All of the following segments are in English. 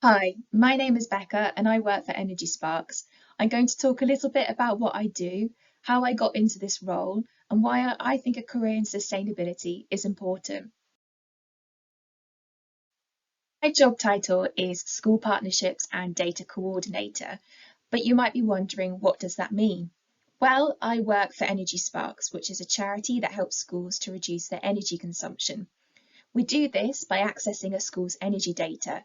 Hi, my name is Becca and I work for Energy Sparks. I'm going to talk a little bit about what I do, how I got into this role, and why I think a career in sustainability is important. My job title is School Partnerships and Data Coordinator, but you might be wondering, what does that mean? Well, I work for Energy Sparks, which is a charity that helps schools to reduce their energy consumption. We do this by accessing a school's energy data.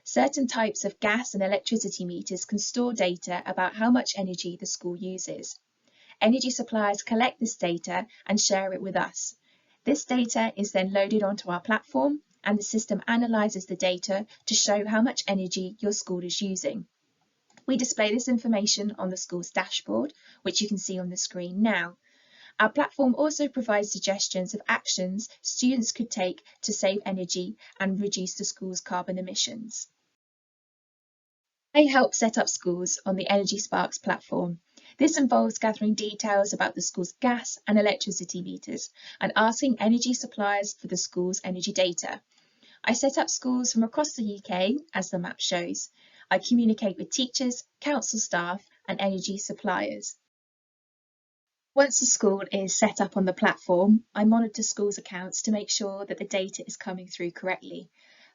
Certain types of gas and electricity meters can store data about how much energy the school uses. Energy suppliers collect this data and share it with us. This data is then loaded onto our platform, and the system analyzes the data to show how much energy your school is using. We display this information on the school's dashboard, which you can see on the screen now. Our platform also provides suggestions of actions students could take to save energy and reduce the school's carbon emissions. I help set up schools on the Energy Sparks platform. This involves gathering details about the school's gas and electricity meters and asking energy suppliers for the school's energy data. I set up schools from across the UK, as the map shows. I communicate with teachers, council staff, and energy suppliers. Once a school is set up on the platform, I monitor schools' accounts to make sure that the data is coming through correctly.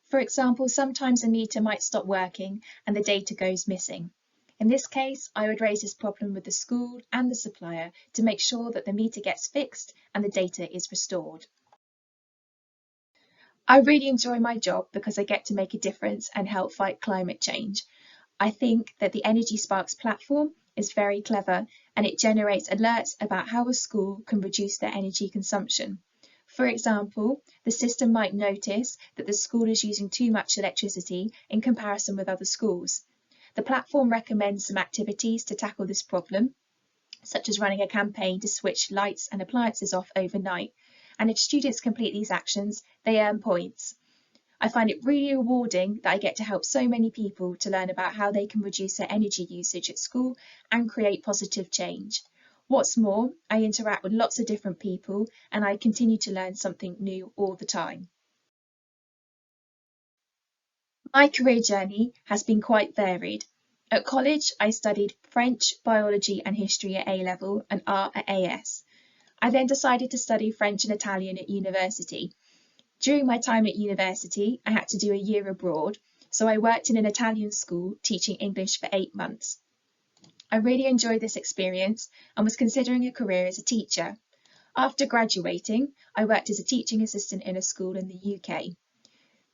For example, sometimes a meter might stop working and the data goes missing. In this case, I would raise this problem with the school and the supplier to make sure that the meter gets fixed and the data is restored. I really enjoy my job because I get to make a difference and help fight climate change. I think that the Energy Sparks platform is very clever and it generates alerts about how a school can reduce their energy consumption. For example, the system might notice that the school is using too much electricity in comparison with other schools. The platform recommends some activities to tackle this problem, such as running a campaign to switch lights and appliances off overnight. And if students complete these actions, they earn points. I find it really rewarding that I get to help so many people to learn about how they can reduce their energy usage at school and create positive change. What's more, I interact with lots of different people and I continue to learn something new all the time. My career journey has been quite varied. At college, I studied French, biology and history at A-level and art at AS. I then decided to study French and Italian at university. During my time at university, I had to do a year abroad, so I worked in an Italian school teaching English for 8 months. I really enjoyed this experience and was considering a career as a teacher. After graduating, I worked as a teaching assistant in a school in the UK.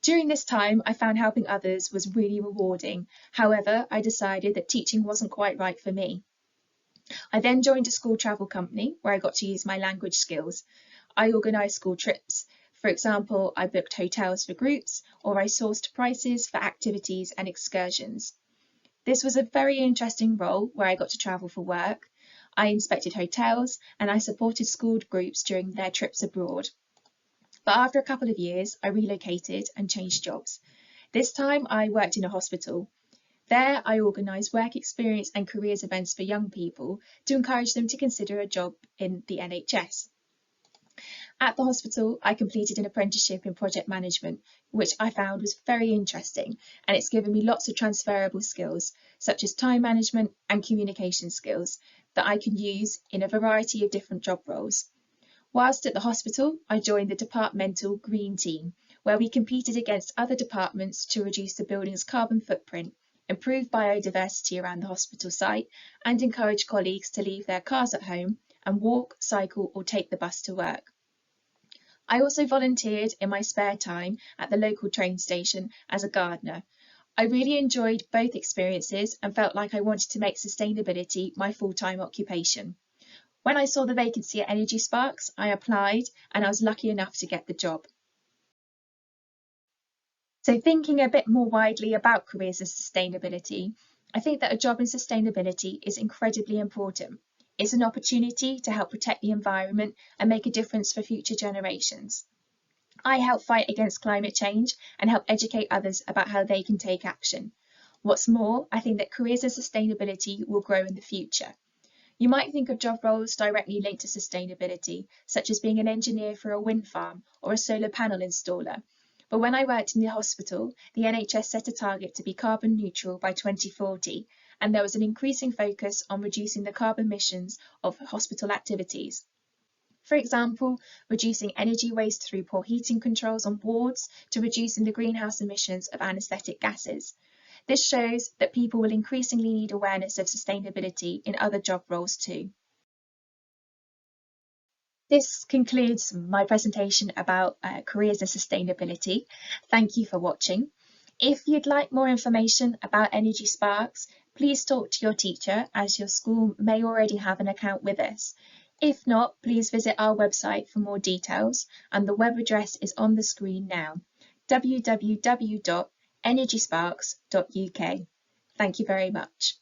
During this time, I found helping others was really rewarding. However, I decided that teaching wasn't quite right for me. I then joined a school travel company where I got to use my language skills. I organised school trips. For example, I booked hotels for groups or I sourced prices for activities and excursions. This was a very interesting role where I got to travel for work. I inspected hotels and I supported school groups during their trips abroad. But after a couple of years, I relocated and changed jobs. This time I worked in a hospital. There, I organised work experience and careers events for young people to encourage them to consider a job in the NHS. At the hospital, I completed an apprenticeship in project management, which I found was very interesting, and it's given me lots of transferable skills, such as time management and communication skills, that I can use in a variety of different job roles. Whilst at the hospital, I joined the departmental green team, where we competed against other departments to reduce the building's carbon footprint, improve biodiversity around the hospital site, and encourage colleagues to leave their cars at home and walk, cycle, or take the bus to work. I also volunteered in my spare time at the local train station as a gardener. I really enjoyed both experiences and felt like I wanted to make sustainability my full-time occupation. When I saw the vacancy at Energy Sparks, I applied and I was lucky enough to get the job. So thinking a bit more widely about careers in sustainability, I think that a job in sustainability is incredibly important. It's an opportunity to help protect the environment and make a difference for future generations. I help fight against climate change and help educate others about how they can take action. What's more, I think that careers in sustainability will grow in the future. You might think of job roles directly linked to sustainability, such as being an engineer for a wind farm or a solar panel installer. But when I worked in the hospital, the NHS set a target to be carbon neutral by 2040, and there was an increasing focus on reducing the carbon emissions of hospital activities. For example, reducing energy waste through poor heating controls on wards to reducing the greenhouse emissions of anaesthetic gases. This shows that people will increasingly need awareness of sustainability in other job roles too. This concludes my presentation about careers and sustainability. Thank you for watching. If you'd like more information about Energy Sparks, please talk to your teacher, as your school may already have an account with us. If not, please visit our website for more details, and the web address is on the screen now: www.energysparks.uk. Thank you very much.